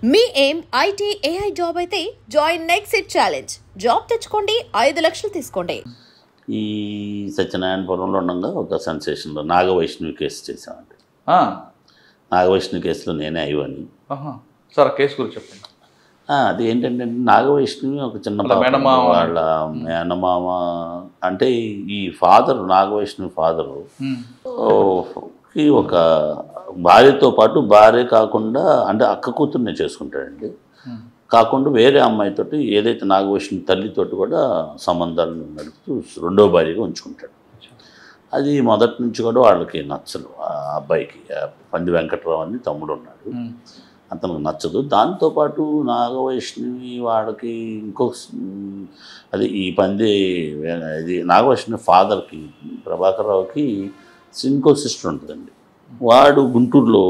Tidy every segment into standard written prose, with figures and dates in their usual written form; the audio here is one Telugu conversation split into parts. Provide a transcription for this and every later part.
మీ ఏం ఐటీ ఏఐ జాబ్ అయితే join next it challenge. Job తెచ్చుకోండి, 5 లక్షలు తీసుకోండి. ఈ సత్యనారాయణపురంలో ఉండగా ఒక సెన్సేషన్లో నాగవైష్ణవి కేసు చేసామండి. నాగవైష్ణవి కేసులో నేనే అయ్యని. సార్ కేసు గురించి చెప్పండి. అది ఏంటంటే నాగవైష్ణవి ఒక చిన్న వాళ్ళ మేనమామ అంటే ఈ ఫాదర్ నాగవైష్ణవి ఫాదరు ఒక భార్యతో పాటు భార్య కాకుండా అంటే అక్క కూతుర్నే చేసుకుంటాడండి. కాకుండా వేరే అమ్మాయితోటి ఏదైతే నాగవైష్ణవి తల్లితోటి కూడా సంబంధాలు నడుపుతూ రెండో భార్యగా ఉంచుకుంటాడు. అది మొదటి నుంచి కూడా వాళ్ళకి నచ్చదు. ఆ అబ్బాయికి పంది వెంకట్రావు అని తమ్ముడు ఉన్నాడు, అతనికి నచ్చదు. దాంతోపాటు నాగవైష్ణవి వాడికి ఇంకొక అది ఈ పంది ఇది నాగవైష్ణవి ఫాదర్కి ప్రభాకర్ రావుకి ఇంకో సిస్టర్ ఉంటుందండి. వాడు గుంటూరులో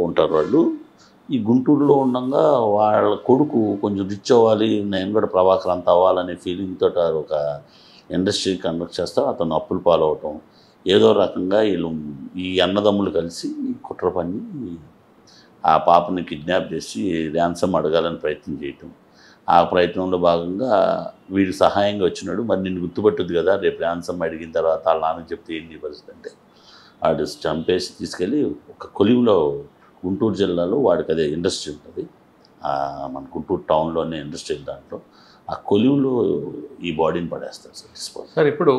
ఉంటారు. వాళ్ళు ఈ గుంటూరులో ఉండగా వాళ్ళ కొడుకు కొంచెం రిచ్ అవ్వాలి, నేను కూడా ప్రభాకర్ అంత అవ్వాలనే ఫీలింగ్ తోటి ఒక ఇండస్ట్రీ కండక్ట్ చేస్తారు. అతను అప్పులు పాలవటం ఏదో రకంగా వీళ్ళు ఈ అన్నదమ్ములు కలిసి కుట్ర పని ఆ పాపని కిడ్నాప్ చేసి ర్యాన్సమ్ అడగాలని ప్రయత్నం చేయటం. ఆ ప్రయత్నంలో భాగంగా వీడు సహాయంగా వచ్చినాడు. మరి నిన్ను గుర్తుపట్టుద్ది కదా, రేపు ర్యాన్సమ్ అడిగిన తర్వాత వాళ్ళ నాన్నకి చెప్తే ఏంటి పరిస్థితి అంటే వాడు చంపేసి తీసుకెళ్ళి ఒక కొలివులో గుంటూరు జిల్లాలో వాడికి అదే ఇండస్ట్రీ ఉంటుంది, మన గుంటూరు టౌన్లోనే ఇండస్ట్రీ దాంట్లో ఆ కొలివులో ఈ బాడీని పడేస్తాడు సార్. సార్ ఇప్పుడు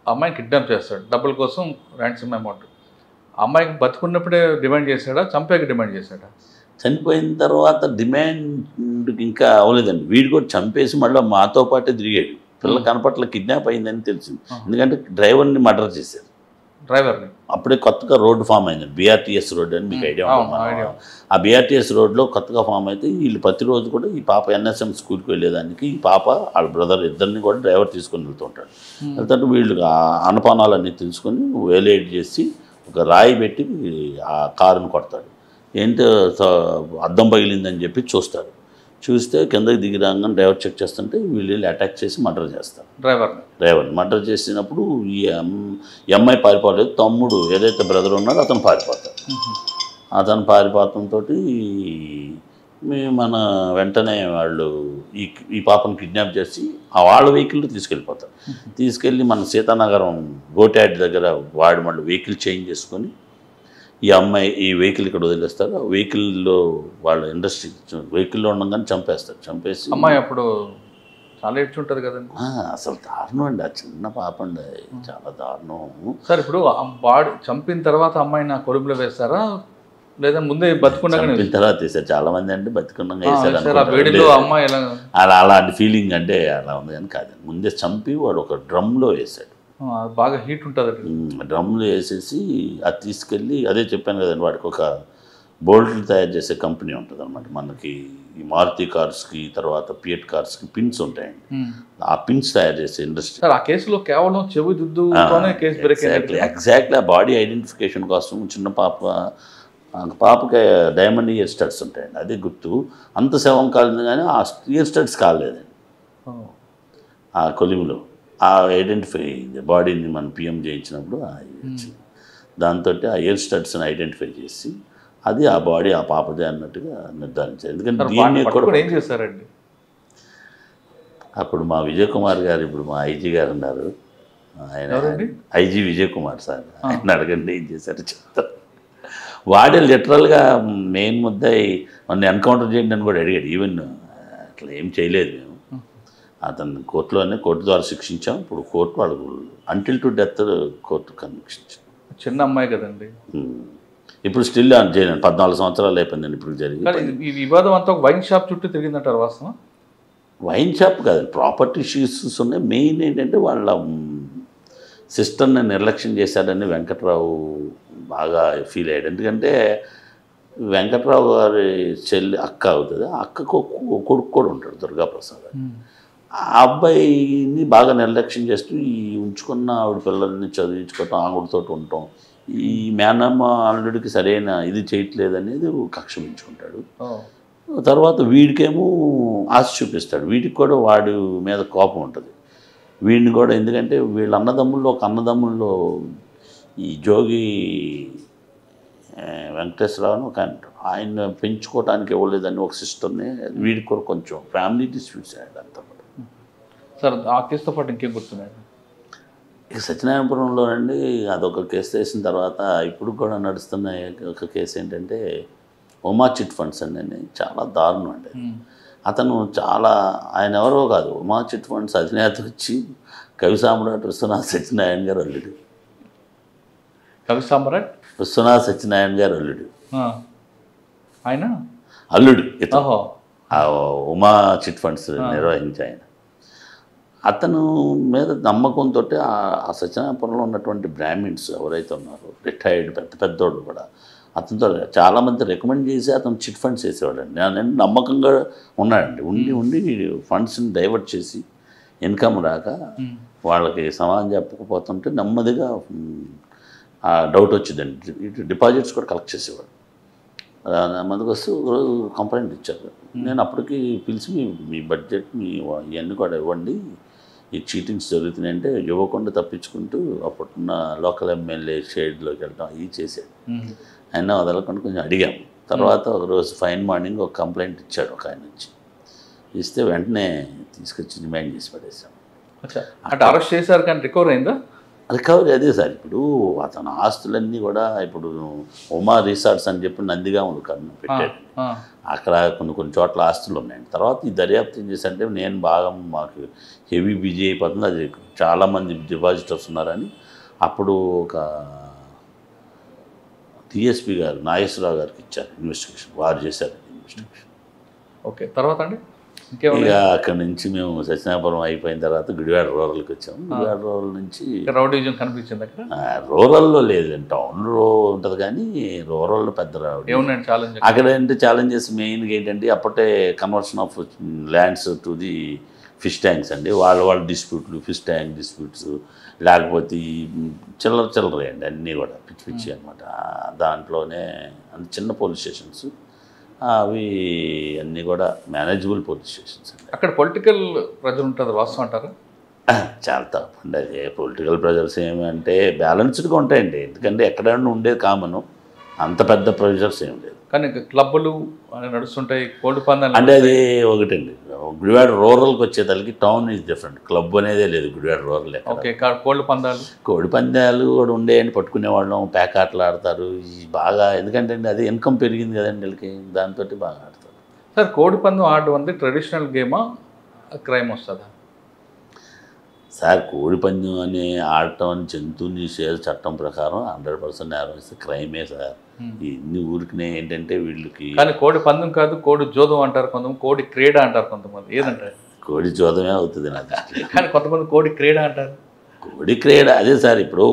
అమ్మాయిని కిడ్నాప్ చేస్తాడు డబ్బుల కోసం, ర్యాన్సమ్ అమౌంట్. అమ్మాయికి బతుకున్నప్పుడే డిమాండ్ చేశాడా, చంపాక డిమాండ్ చేశాడా? చనిపోయిన తర్వాత డిమాండ్ ఇంకా అవ్వలేదండి. వీడు కూడా చంపేసి మళ్ళీ మాతో పాటే తిరిగాడు. పిల్ల కనపట్ల కిడ్నాప్ అయిందని తెలిసింది. ఎందుకంటే డ్రైవర్ని మర్డర్ చేశారు. డ్రైవర్ని అప్పుడే కొత్తగా రోడ్డు ఫామ్ అయింది, బీఆర్టీఎస్ రోడ్ అని మీకు ఐడియా ఉంటుంది. ఆ బీఆర్టీఎస్ రోడ్లో కొత్తగా ఫామ్ అయితే వీళ్ళు ప్రతిరోజు కూడా ఈ పాప ఎన్ఎస్ఎం స్కూల్కి వెళ్ళేదానికి ఈ పాప వాళ్ళ బ్రదర్ ఇద్దరిని కూడా డ్రైవర్ తీసుకొని వెళ్తుంటాడు. వెళ్తుంటే వీళ్ళు ఆ అనుపానాలన్నీ తెలుసుకొని వేలేట్ చేసి ఒక రాయి పెట్టి ఆ కారుని కొడతాడు. ఏంటో అద్దం పగిలిందని చెప్పి చూస్తాడు. చూస్తే కిందకి దిగి రాగానే డ్రైవర్ చెక్ చేస్తుంటే వీళ్ళు అటాక్ చేసి మర్డర్ చేస్తారు. డ్రైవర్ని మర్డర్ చేసినప్పుడు ఈ అమ్మాయి పారిపోలేదు, తమ్ముడు ఏదైతే బ్రదర్ ఉన్నాడో అతను పారిపోతాడు. అతను పారిపోవడంతో మన వెంటనే వాళ్ళు ఈ పాపను కిడ్నాప్ చేసి ఆ వాళ్ళ వెహికల్లో తీసుకెళ్ళిపోతారు. తీసుకెళ్ళి మన సీతానగరం గోటాడ్ దగ్గర వాడు మళ్ళీ వెహికల్ చేంజ్ చేసుకొని ఈ అమ్మాయి ఈ వెహికల్ ఇక్కడ వదిలేస్తారు. ఆ వెహికల్లో వాళ్ళ ఇండస్ట్రీ వెహికల్లో ఉండగానే చంపేస్తారు. చంపేసి అమ్మాయి అప్పుడు చాలా ఏడ్చుంటుంది కదండి. అసలు దారుణం అండి, ఆ చిన్న పాప అండి, చాలా దారుణం. సార్ ఇప్పుడు బాడీ చంపిన తర్వాత అమ్మాయిని కొలుపులో వేస్తారా లేదా ముందే బతుకున్నాక తర్వాత వేసారు? చాలా మంది అంటే బతుకున్నాక వేసారు. అలా అలాంటి ఫీలింగ్ అంటే అలా ఉంది కానీ కాదు. ముందే చంపి వాడు ఒక డ్రమ్లో వేసాడు. బాగా హీట్ ఉంటుంది. డ్రమ్లో వేసేసి అది తీసుకెళ్ళి అదే చెప్పాను కదండి, వాడికి ఒక బోల్ట్లు తయారు చేసే కంపెనీ ఉంటుంది అనమాట. మనకి ఈ మారుతి కార్స్కి తర్వాత పియట్ కార్స్కి పిన్స్ ఉంటాయండి. ఆ పిన్స్ తయారు చేసే ఇండస్ట్రీ. ఆ కేసులో కేవలం చెవి దుద్దుతోనే కేసు బ్రేక్ అయింది. ఎగ్జాక్ట్లీ ఆ బాడీ ఐడెంటిఫికేషన్ కోసం చిన్న పాపకి డైమండ్ ఇయర్ స్టడ్స్ ఉంటాయండి, అదే గుర్తు. అంత శవం కాలేదు కానీ ఆ ఇయర్ స్టడ్స్ కాలేదండి. ఆ కొలిమిలో ఆ ఐడెంటిఫై బాడీని మనం పిఎం చేయించినప్పుడు దాంతో ఆ ఇయర్ స్టడ్స్ని ఐడెంటిఫై చేసి అది ఆ బాడీ ఆ పాపదే అన్నట్టుగా నిర్ధారించారు. ఎందుకంటే DNA కూడా ఏం చేశారండి అప్పుడు మా విజయ్ కుమార్ గారు, ఇప్పుడు మా ఐజీ గారు ఉన్నారు, ఆయన ఐజీ విజయ్ కుమార్ సార్, ఆయన అడగండి ఏం చేశారు చెప్తారు. వాడే లిటరల్గా మెయిన్ ముద్దాయి నన్ను ఎన్కౌంటర్ చేయండి అని కూడా అడిగాడు. ఈవెన్ అట్లా ఏం చేయలేదు మేము, అతను కోర్టు ద్వారా శిక్షించాం. ఇప్పుడు కోర్టు వాళ్ళకు until to death court conviction. చిన్న అమ్మాయి కదండి, ఇప్పుడు స్టిల్ చేయలేదు, 14 సంవత్సరాలు అయిపోయిందండి ఇప్పుడు జరిగింది. ఈ వివాదం అంతా వైన్ షాప్ చుట్టూ తిరిగిందంటారు, వాస్తవం? వైన్ షాప్ కాదు, ప్రాపర్టీ ఇష్యూస్ ఉన్నాయి. మెయిన్ ఏంటంటే వాళ్ళ సిస్టర్ని నిర్లక్ష్యం చేశాడని వెంకట్రావు బాగా ఫీల్ అయ్యాడు. ఎందుకంటే వెంకట్రావు గారి అక్క అవుతుంది, ఆ అక్కకు కొడుకు కూడా ఉంటాడు దుర్గాప్రసాద్. ఆ అబ్బాయిని బాగా నిర్లక్ష్యం చేస్తూ ఈ ఉంచుకున్న ఆవిడ పిల్లల్ని చదివించుకోవటం, ఆవిడతో ఉండటం, ఈ మేనమ్మ అల్లుడికి సరైన ఇది చేయట్లేదు అనేది కక్ష పెంచుకుంటాడు. తర్వాత వీడికేమో ఆశ చూపిస్తాడు, వీడికి కూడా వాడి మీద కోపం ఉంటుంది వీడిని కూడా. ఎందుకంటే వీళ్ళ అన్నదమ్ముల్లో ఒక అన్నదమ్ముల్లో ఈ జోగి వెంకటేశ్వరరావు ఒక ఆయన ఉంటాడు. ఆయన పెంచుకోవడానికి ఇవ్వలేదని ఒక సిస్టర్ని వీడికి కూడా కొంచెం ఫ్యామిలీ డిస్ప్యూట్స్ అయ్యాడు అంతా కూడా. సార్ ఆ కేసుతో పాటు ఇంకేం గుర్తున్నాయి? ఇక సత్యనారాయణపురంలోనండి అదొక కేసు వేసిన తర్వాత ఇప్పుడు కూడా నడుస్తున్న ఒక కేసు ఏంటంటే ఉమా చిట్ ఫండ్స్ అండి. చాలా దారుణం అండి. అతను చాలా ఆయన ఎవరో కాదు, ఉమా చిట్ ఫండ్స్ అధినేత వచ్చి కవి సామ్రాట్ విశ్వనాథ్ సత్యనారాయణ గారు అల్లుడు. కవి సామ్రాట్ విశ్వనాథ్ సత్యనారాయణ గారు అల్లుడు. ఆయన అల్లుడు ఇతను ఆ ఉమా చిట్ ఫండ్స్ నిర్వహించి ఆయన. అతను మీద నమ్మకంతో ఆ సత్యనారాయణపురంలో ఉన్నటువంటి బ్రాహ్మిన్స్ ఎవరైతే ఉన్నారో రిటైర్డ్ పెద్దోళ్ళు కూడా అతనితో చాలామంది రికమెండ్ చేసి అతను చిట్ ఫండ్స్ వేసేవాడండి. నేను నమ్మకంగా ఉన్నాడండి. ఉండి ఫండ్స్ని డైవర్ట్ చేసి ఇన్కమ్ రాక వాళ్ళకి సమాధానం చెప్పకపోతుంటే నెమ్మదిగా డౌట్ వచ్చిందండి. ఇటు డిపాజిట్స్ కూడా కలెక్ట్ చేసేవాడు. నెమ్మదికి వస్తే ఒకరోజు కంప్లైంట్ ఇచ్చారు. నేను అప్పటికి పిలిచి మీ బడ్జెట్ ఇవన్నీ కూడా ఇవ్వండి, ఈ చీటింగ్స్ జరుగుతున్నాయంటే ఇవ్వకుండా తప్పించుకుంటూ అప్పుడున్న లోకల్ ఎమ్మెల్యే షేడ్లోకి వెళ్ళడం అవి చేశాడు. అయినా వదలకుండా కొంచెం అడిగాము. తర్వాత ఒకరోజు ఫైన్ మార్నింగ్ ఒక కంప్లైంట్ ఇచ్చాడు ఒక ఆయన నుంచి. ఇస్తే వెంటనే తీసుకొచ్చి డిమాండ్ చేసి పడేసాం. అంటే అరెస్ట్ చేశారు కానీ రికవర్ అయిందా? రికవరీ అదే సార్. ఇప్పుడు అతని ఆస్తులన్నీ కూడా ఇప్పుడు ఉమా రిసార్ట్స్ అని చెప్పి నందిగా పెట్టాడు. అక్కడ కొన్ని చోట్ల ఆస్తులు ఉన్నాయండి. తర్వాత ఈ దర్యాప్తు ఏం చేశారంటే నేను బాగా మాకు హెవీ బిజీ అయిపోతుంది, అది చాలామంది డిపాజిటర్స్ ఉన్నారని అప్పుడు ఒక టీఎస్పీ గారు నాగేశ్వరరావు గారికి ఇచ్చారు ఇన్వెస్టిగేషన్. వారు చేశారు ఇన్వెస్టిగేషన్. ఓకే, తర్వాత అండి ఇక అక్కడి నుంచి మేము సత్యనారాయణపురం అయిపోయిన తర్వాత గుడివాడ రూరల్కి వచ్చాము. గుడివాడ రూరల్ నుంచి రౌడీజం కనిపించింది అక్కడ. రూరల్లో లేదండి, టౌన్లో ఉంటుంది కానీ రూరల్లో పెద్ద రౌడీ. అక్కడ ఏంటి ఛాలెంజెస్ మెయిన్గా ఏంటంటే అప్పటే conversion of lands to the fish tanks అండి. వాళ్ళ డిస్ప్యూట్లు, ఫిష్ ట్యాంక్ డిస్ప్యూట్స్, లేకపోతే చిల్లరే అండి అన్నీ కూడా పిచ్చి అనమాట. దాంట్లోనే చిన్న పోలీస్ స్టేషన్స్ అవి అన్నీ కూడా మేనేజబుల్ పోలీస్ స్టేషన్స్ అండి. అక్కడ పొలిటికల్ ప్రెజర్ ఉంటుంది వాస్తవం అంటారా? చాలా తప్పండి. అది పొలిటికల్ ప్రెజర్స్ ఏమంటే బ్యాలెన్స్డ్గా ఉంటాయండి. ఎందుకంటే ఎక్కడైనా ఉండేది కామను, అంత పెద్ద ప్రెజర్స్ ఏం లేదు. కానీ క్లబ్బులు నడుస్తుంటాయి, కోడి పందాలు అంటే అది ఒకటండి. గుడివాడ రూరల్కి వచ్చేదానికి టౌన్ ఈజ్ డిఫరెంట్. క్లబ్ అనేదే లేదు గుడివాడ రూరల్. ఓకే, కోడి పందాలు కూడా ఉండేయండి, పట్టుకునేవాళ్ళం, ప్యాకాట్లు ఆడతారు బాగా. ఎందుకంటే అండి అది ఇన్కమ్ పెరిగింది కదండి వీళ్ళకి, దాంతో బాగా ఆడతారు. సార్ కోడి పందెం ఆడడం అంటే ట్రెడిషనల్ గేమా, క్రైమ్ వస్తుందా? సార్ కోడి పందెం అని ఆడటం అని జంతువుని నిషేధ చట్టం ప్రకారం 100% నేరం ఇస్తే క్రైమే సార్. ఇన్ని ఊరికినే ఏంటంటే వీళ్ళకి. కానీ కోడి పందెం కాదు, కోడి జోదం అంటారు కొంతమంది, కోడి క్రీడ అంటారు కొంతమంది. ఏదంటారు? కోడి జోదమే అవుతుంది నా దృష్టిలో. కానీ కొంతమంది కోడి క్రీడ అంటారు. కోడి క్రీడ అదే సార్. ఇప్పుడు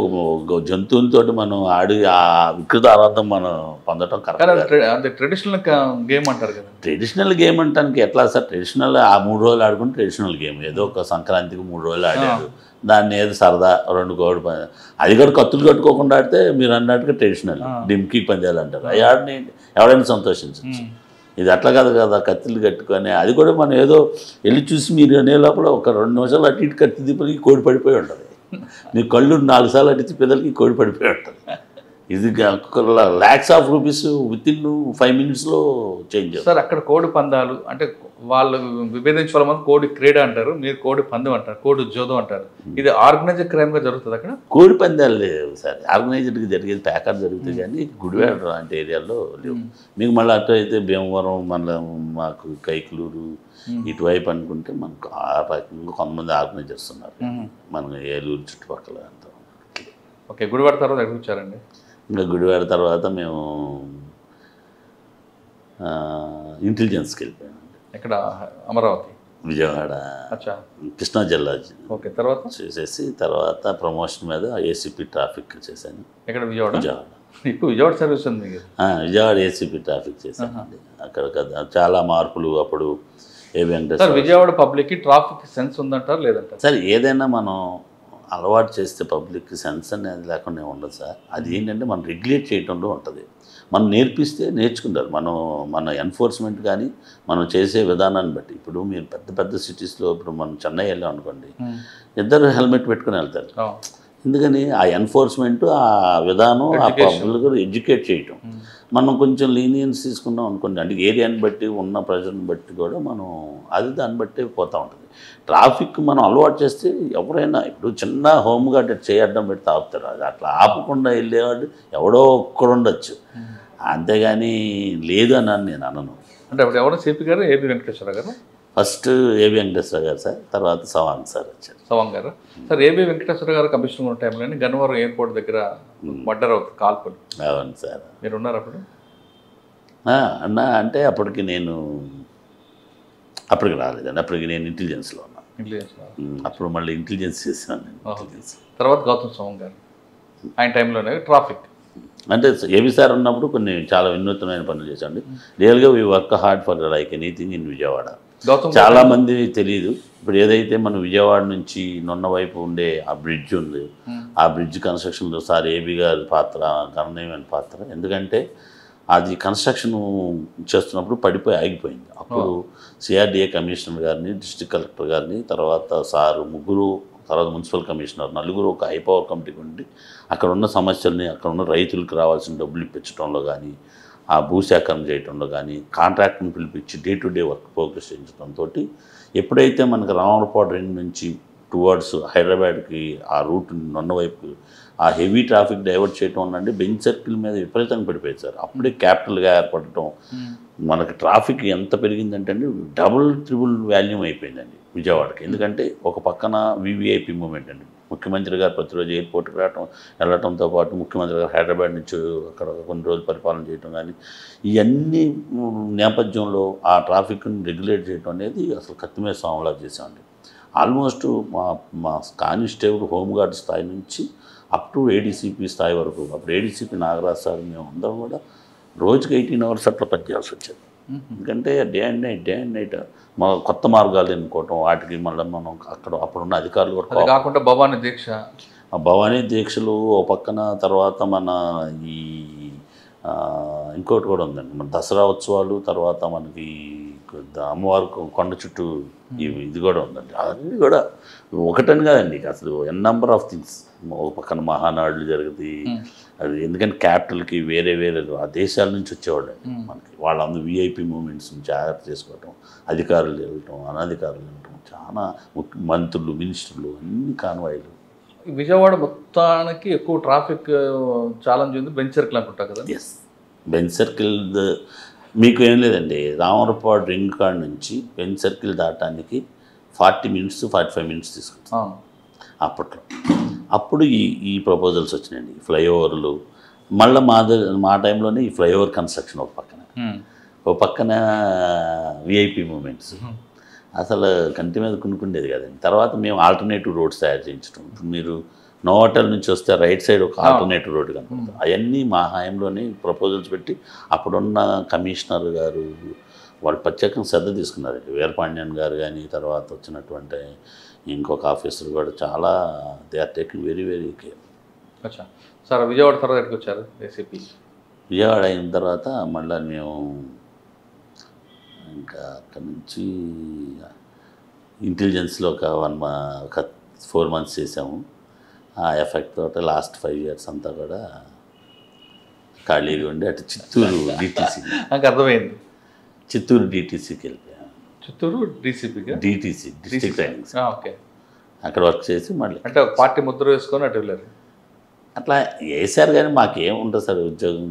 జంతువులతో మనం ఆడి ఆ వికృత ఆనందం మనం పొందటం కరెక్ట్. అంటే ట్రెడిషనల్ గేమ్ అంటారు కదా. ట్రెడిషనల్ గేమ్ అంటానికి ఎట్లా సార్? ట్రెడిషనల్ ఆ 3 రోజులు ఆడుకుంటే ట్రెడిషనల్ గేమ్. ఏదో ఒక సంక్రాంతికి 3 రోజులు ఆడాడు, దాన్ని ఏదో సరదా 2 కోడి అది కూడా కత్తులు కట్టుకోకుండా ఆడితే మీరు అన్నట్టుగా ట్రెడిషనల్. డిమ్కీ పందాలు అంటారు, అవి ఆడిని ఎవరైనా సంతోషించవచ్చు. ఇది అట్లా కాదు కదా, కత్తులు కట్టుకొని అది కూడా మనం ఏదో వెళ్ళి చూసి మీరు అనే లోపల ఒక 2 నిమిషాలు అటు ఇటు కత్తి దీపలకి కోడి పడిపోయి ఉంటుంది. నీ కళ్ళు 4 సార్లు అడిగితే పిల్లలకి కోడి పడిపోయి ఉంటుంది. ఇది lakhs of rupees వితిన్ 5 minutesలో చేంజ్. సార్ అక్కడ కోడి పందాలు అంటే వాళ్ళు విభేదించే వాళ్ళ మంది కోడి క్రీడ అంటారు, మీరు కోడి పందెం అంటారు, కోడి జోదం అంటారు. ఇది ఆర్గనైజ్డ్ క్రైమ్గా జరుగుతుంది అక్కడ? కోడి పందాలు లేవు సార్, ఆర్గనైజ్డ్గా జరిగేది ప్యాకెట్ జరుగుతుంది కానీ గుడివాడ లాంటి ఏరియాలో లేవు. మీకు మళ్ళీ అటు అయితే భీమవరం, మళ్ళీ మాకు కైకలూరు ఇటువైపు అనుకుంటే మనకు ఆ రకంగా కొంతమంది ఆర్గనైజర్స్ ఉన్నారు. మన ఏలూరు చుట్టుపక్కల అంతా. ఓకే, గుడివాడ తర్వాత ఎక్కడికి వచ్చారండి? ఇంకా గుడివాడ తర్వాత మేము ఇంటెలిజెన్స్కి వెళ్ళిపోయాం. ఎక్కడ? అమరావతి, విజయవాడ, కృష్ణా జిల్లా. ఓకే, తర్వాత చేసేసి తర్వాత ప్రమోషన్ మీద ఏసీపీ ట్రాఫిక్ చేశాను. ఎక్కడ? విజయవాడ. విజయవాడ. ఇప్పుడు విజయవాడ సర్వీస్ ఉంది మీకు? విజయవాడ ఏసీపీ ట్రాఫిక్ చేశానండి. అక్కడ కదా చాలా మార్పులు. అప్పుడు ఏ వెంకటేశ్వర విజయవాడ పబ్లిక్కి ట్రాఫిక్ సెన్స్ ఉందంటారు లేదంటారు? సార్ ఏదైనా మనం అలవాటు చేస్తే పబ్లిక్కి సెన్స్ అనేది లేకుండా ఉండదు సార్. అది ఏంటంటే మనం రెగ్యులేట్ చేయడంలో ఉంటుంది. మనం నేర్పిస్తే నేర్చుకుంటారు. మన ఎన్ఫోర్స్మెంట్ కానీ మనం చేసే విధానాన్ని బట్టి. ఇప్పుడు మీరు పెద్ద పెద్ద సిటీస్లో ఇప్పుడు మనం చెన్నై వెళ్ళాం అనుకోండి, 2 హెల్మెట్ పెట్టుకుని వెళ్తారు. ఎందుకని ఆ ఎన్ఫోర్స్మెంట్ ఆ విధానం ఆ పబ్లిక్ ఎడ్యుకేట్ చేయటం. మనం కొంచెం లీనియన్స్ తీసుకున్నాం అనుకోండి, అంటే ఏరియాని బట్టి ఉన్న ప్రజలను బట్టి కూడా మనం అది దాన్ని బట్టి పోతూ ఉంటుంది. ట్రాఫిక్ మనం అలవాటు చేస్తే ఎవరైనా ఇప్పుడు చిన్న హోమ్ గార్డ్ చేయడం పెడితే ఆపుతారు. అది అట్లా ఆపకుండా వెళ్ళేవాడు ఎవడో ఒక్కడు ఉండొచ్చు, అంతేగాని లేదు అని నేను అనను. అంటే అప్పుడు ఎవరో సిపి గారు ఏబి వెంకటేశ్వర గారు, ఫస్ట్ ఏబి వెంకటేశ్వర గారు సార్, తర్వాత సవాంగ్ సార్ వచ్చారు. సవాంగ్ గారు సార్. ఏబి వెంకటేశ్వర గారు కమిషనర్ ఉన్న టైంలోనే గన్నవరం ఎయిర్పోర్ట్ దగ్గర మర్డర్ అవుతుంది, కాల్పులు. అవును సార్. మీరు ఉన్నారు అప్పుడు? అన్నా అంటే అప్పటికి నేను అప్పటికి రాలేదండి, అప్పటికి నేను ఇంటెలిజెన్స్లో ఉన్నాను. అప్పుడు మళ్ళీ ఇంటెలిజెన్స్ చేశాను నేను. ఇంటెలిజెన్స్ తర్వాత గౌతమ్ సవాంగ్ గారు ఆయన టైంలోనే ట్రాఫిక్ అంటే ఏబి సార్ ఉన్నప్పుడు కొన్ని చాలా వినూత్నమైన పనులు చేశాండి. రియల్గా we work hard for like anything in Vijayawada. చాలామంది తెలియదు. ఇప్పుడు ఏదైతే మనం విజయవాడ నుంచి నున్న వైపు ఉండే ఆ బ్రిడ్జ్ ఉంది, ఆ బ్రిడ్జ్ కన్స్ట్రక్షన్లో సార్ ఏబి గారి పాత్ర గణనీయమైన పాత్ర. ఎందుకంటే అది కన్స్ట్రక్షన్ చేస్తున్నప్పుడు పడిపోయి ఆగిపోయింది. అప్పుడు సిఆర్డిఏ కమిషనర్ గారిని, డిస్ట్రిక్ట్ కలెక్టర్ గారిని, తర్వాత సారు ముగ్గురు, తర్వాత మున్సిపల్ కమిషనర్ నలుగురు ఒక హై పవర్ కమిటీకి ఉండి అక్కడ ఉన్న సమస్యల్ని, అక్కడ ఉన్న రైతులకు రావాల్సిన డబ్బులు ఇప్పించడంలో కానీ, ఆ భూసేకరణ చేయడంలో కానీ, కాంట్రాక్ట్ని పిలిపించి day to day work progress చేయించడంతో ఎప్పుడైతే మనకు రామవరపాడు రింగ్ నుంచి టువర్డ్స్ హైదరాబాద్కి ఆ రూట్ నొన్న వైపు ఆ హెవీ ట్రాఫిక్ డైవర్ట్ చేయడం వల్లండి బెంచ్ సర్కిల్ మీద విపరీతంగా పడిపోయింది సార్. అప్పుడే క్యాపిటల్గా ఏర్పడటం మనకి ట్రాఫిక్ ఎంత పెరిగిందంటే అండి డబుల్ ట్రిబుల్ వాల్యూమ్ అయిపోయిందండి విజయవాడకి. ఎందుకంటే ఒక పక్కన వివిఐపి మూమెంట్ అండి, ముఖ్యమంత్రి గారు ప్రతిరోజు ఎయిర్పోర్ట్కి వెళ్ళటంతో పాటు ముఖ్యమంత్రి గారు హైదరాబాద్ నుంచి అక్కడ కొన్ని రోజులు పరిపాలన చేయడం కానీ, ఇవన్నీ నేపథ్యంలో ఆ ట్రాఫిక్ని రెగ్యులేట్ చేయడం అనేది అసలు కత్తిమీద సాంలా చేసామండి. ఆల్మోస్ట్ మా కానిస్టేబుల్ హోంగార్డ్ స్థాయి నుంచి అప్ టు ఏడీసీపీ స్థాయి వరకు, అప్పుడు ఏడీసీపీ నాగరాజ్ సార్ మేము అందరం కూడా రోజుకి 18 hours అట్లా పనిచేయాల్సి వచ్చేది. ఎందుకంటే డే అండ్ నైట్ మా కొత్త మార్గాలు ఎన్నుకోవటం, వాటికి మళ్ళీ మనం అక్కడ అప్పుడున్న అధికారులు కూడా కాకుండా భవానీ దీక్ష, ఆ భవానీ దీక్షలు ఓ పక్కన, తర్వాత మన ఈ ఇంకోటి కూడా ఉందండి మన దసరా ఉత్సవాలు, తర్వాత మనకి అమ్మవారు కొండ చుట్టూ ఇది కూడా ఉందండి. అది కూడా ఒకటని కాదండి, అసలు ఎన్ నెంబర్ ఆఫ్ థింగ్స్. ఒక పక్కన మహానాడులు జరుగుతాయి. అది ఎందుకంటే క్యాపిటల్కి వేరే ఆ దేశాల నుంచి వచ్చేవాళ్ళు అండి మనకి. వాళ్ళందరూ విఐపి మూమెంట్స్ నుంచి జాగ్రత్త చేసుకోవటం, అధికారులు వెళ్ళటం, అనధికారులు వెళ్ళటం, చాలా మంత్రులు, మినిస్టర్లు, అన్ని కాన్వాయిలు. విజయవాడ మొత్తానికి ఎక్కువ ట్రాఫిక్ ఛాలెంజ్ ఉంది బెంచ్ సర్కిల్ అనుకుంటా కదా. ఎస్, బెంచ్ సర్కిల్ మీకు ఏం లేదండి, రామవరపాడు రింగ్ కాడ నుంచి బెంచ్ సర్కిల్ దాటానికి 40 minutes 45 minutes తీసుకుంటాం అప్పట్లో. అప్పుడు ఈ ప్రపోజల్స్ వచ్చినాయండి, ఫ్లైఓవర్లు. మళ్ళీ మా టైంలోనే ఈ ఫ్లైఓవర్ కన్స్ట్రక్షన్ ఒక పక్కన విఐపి మూమెంట్స్. అసలు కంటి మీద కొనుక్కుండేది కదండి. తర్వాత మేము ఆల్టర్నేటివ్ రోడ్స్ తయారు చేయించడం. ఇప్పుడు మీరు నోవాటల్ నుంచి వస్తే రైట్ సైడ్ ఒక ఆల్టర్నేటివ్ రోడ్డు కనుకుంటాం. అవన్నీ మా హాయంలోనే ప్రపోజల్స్ పెట్టి అప్పుడున్న కమిషనర్ గారు వాళ్ళు ప్రత్యేకంగా శ్రద్ధ తీసుకున్నారండి. వీరపాండ్యన్ గారు కానీ, తర్వాత వచ్చినటువంటి ఇంకొక ఆఫీసర్ కూడా చాలా they are taking very care. అచ్చా సార్, విజయవాడ తర్వాత ఎక్కడికి వచ్చారు ఏసీపీ? విజయవాడ అయిన తర్వాత మళ్ళీ మేము ఇంకా అక్కడి నుంచి ఇంటెలిజెన్స్లో ఒక 4 months చేసాము. ఆ ఎఫెక్ట్ తోటి లాస్ట్ 5 years అంతా కూడా ఖాళీగా ఉండి అటు చిత్తూరు డిటీసీ, నాకు అర్థమైంది, చిత్తూరు డిటీసీకి వెళ్ళిపోయాము. చిత్తూరు డీసీపీగా, డిటీసీ డిస్ట్రిక్ట్ ట్రైనింగ్. ఓకే, అక్కడ వర్క్ చేసి మళ్ళీ అంటే పార్టీ ముద్ర వేసుకొని అటు వెళ్ళారు. అట్లా వేసారు కానీ మాకేముంటుంది సార్, ఉద్యోగం